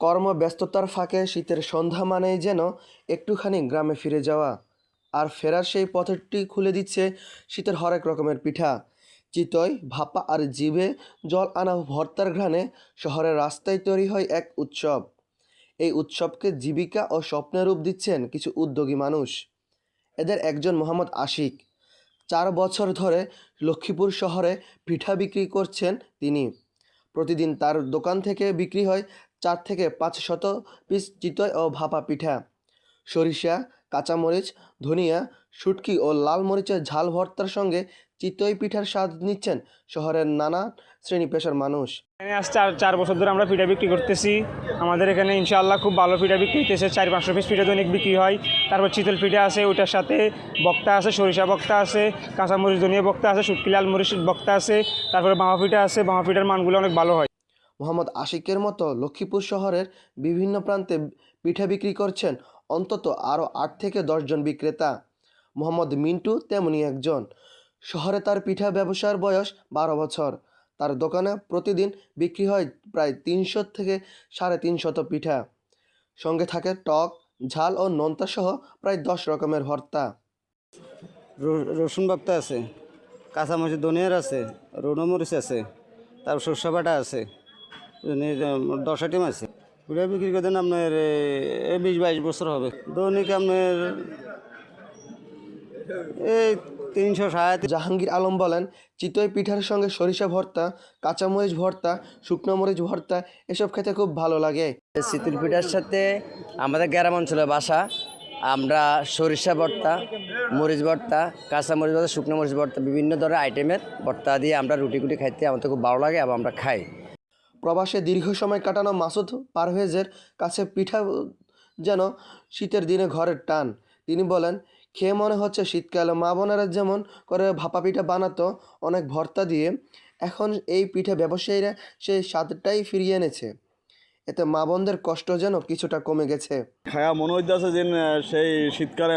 কর্মব্যস্ততার ফাঁকে শীতের সন্ধ্যা মানেই যেন একটুখানি গ্রামে ফিরে যাওয়া। আর ফেরার সেই পথটি খুলে দিচ্ছে শীতের হরেক রকমের পিঠা। চিতই, ভাপা আর জিভে জল আনা ভর্তার ঘ্রাণে শহরের রাস্তায় তৈরি হয় এক উৎসব। এই উৎসবকে জীবিকা ও স্বপ্নের রূপ দিচ্ছেন কিছু উদ্যোগী মানুষ। এদের একজন মোহাম্মদ আশিক। 4 বছর ধরে লক্ষ্মীপুর শহরে পিঠা বিক্রি করছেন তিনি। প্রতিদিন তার দোকান থেকে বিক্রি হয় 4 থেকে 500 পিস চিতই ও ভাপা পিঠা। সরিষা, কাঁচামরিচ, ধনিয়া, শুটকি ও লাল মরিচের ঝাল ভর্তার সঙ্গে চিতই পিঠার স্বাদ নিচ্ছেন শহরের নানা শ্রেণী পেশার মানুষ। এখানে আজ 4 বছর ধরে আমরা পিঠা বিক্রি করতেছি। আমাদের এখানে ইনশাআল্লাহ খুব ভালো পিঠা বিক্রি হইতেছে। 400-500 পিস পিঠা দৈনিক বিক্রি হয়। তারপর চিতল পিঠা আছে, ওইটার সাথে বক্তা আছে, সরিষা বক্তা আছে, কাঁচামরিচ ধনিয়া বক্তা আছে, শুটকি লাল মরিচ বক্তা আছে, তারপরে বামা পিঠা আছে। বামা পিঠার মানগুলো অনেক ভালো হয়। মোহাম্মদ আশিকের মতো লক্ষ্মীপুর শহরের বিভিন্ন প্রান্তে পিঠা বিক্রি করছেন অন্তত আরও 8 থেকে 10 জন বিক্রেতা। মোহাম্মদ মিন্টু তেমনি একজন। শহরে তার পিঠা ব্যবসার বয়স 12 বছর। তার দোকানে প্রতিদিন বিক্রি হয় প্রায় 300 থেকে 350 পিঠা। সঙ্গে থাকে টক, ঝাল ও নোনতা সহ প্রায় 10 রকমের ভর্তা। রসুন ভর্তা আছে, কাঁচামরিচ ধনিয়ার আছে, রুনমরিচ আছে, তারপর সরষে বাটা আছে, 10 আইটেম আছে। পিঠা বিক্রি করতেন আপনার 20-22 বছর হবে। দৈনিক আপনার এই 360। জাহাঙ্গীর আলম বলেন, চিতই পিঠার সঙ্গে সরিষা ভর্তা, কাঁচামরিচ ভর্তা, শুকনো মরিচ ভর্তা এসব খেতে খুব ভালো লাগে। চিতল পিঠার সাথে আমাদের গ্রাম অঞ্চলে বাসা, আমরা সরিষা ভর্তা, মরিচ ভর্তা, কাঁচা মরিচ ভর্তা, শুকনো মরিচ ভর্তা বিভিন্ন ধরনের আইটেমের ভর্তা দিয়ে আমরা রুটি খাইতে আমাদের খুব ভালো লাগে এবং আমরা খাই। প্রবাসে দীর্ঘ সময় কাটানো মাসুদ পারভেজের কাছে পিঠা যেন শীতের দিনে ঘরের টান। তিনি বলেন, খেয়ে মনে হচ্ছে শীতকালে মা বোনেরা যেমন করে ভাপা পিঠা বানাতো অনেক ভর্তা দিয়ে, এখন এই পিঠা ব্যবসায়ীরা সেই স্বাদটাই ফিরিয়ে এনেছে। এতে মা বোনদের কষ্ট যেন কিছুটা কমে গেছে। খায়া মনে হইতেছে যে সেই শীতকালে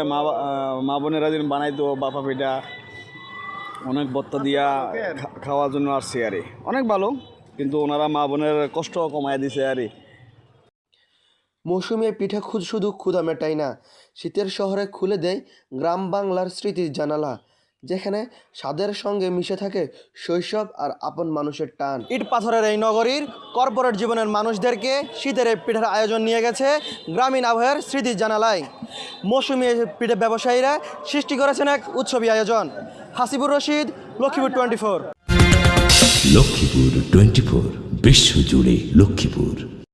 মা বোনেরা যেন বানাইতো বাপা পিঠা, অনেক ভর্তা দিয়া খাওয়ার জন্য আসছে আরে অনেক ভালো, কিন্তু ওনারা মা বোনের কষ্ট কমায় দিছে আরে। মৌসুমী পিঠা শুধু ক্ষুধা মেটায় না, শীতের শহরে খুলে দেয় গ্রাম বাংলার স্মৃতির জানালা, যেখানে স্বাদের সঙ্গে মিশে থাকে শৈশব আর আপন মানুষের টান। ইট পাথরের এই নগরীর কর্পোরেট জীবনের মানুষদেরকে শীতের এই পিঠার আয়োজন নিয়ে গেছে গ্রামীণ আবহাওয়ার স্মৃতির জানালায়। মৌসুমী পিঠা ব্যবসায়ীরা সৃষ্টি করেছেন এক উৎসবী আয়োজন। হাসিবুর রশিদ, লক্ষ্মীপুর 24। লক্ষ্মীপুর 24, বিশ্বজুড়ে লক্ষ্মীপুর।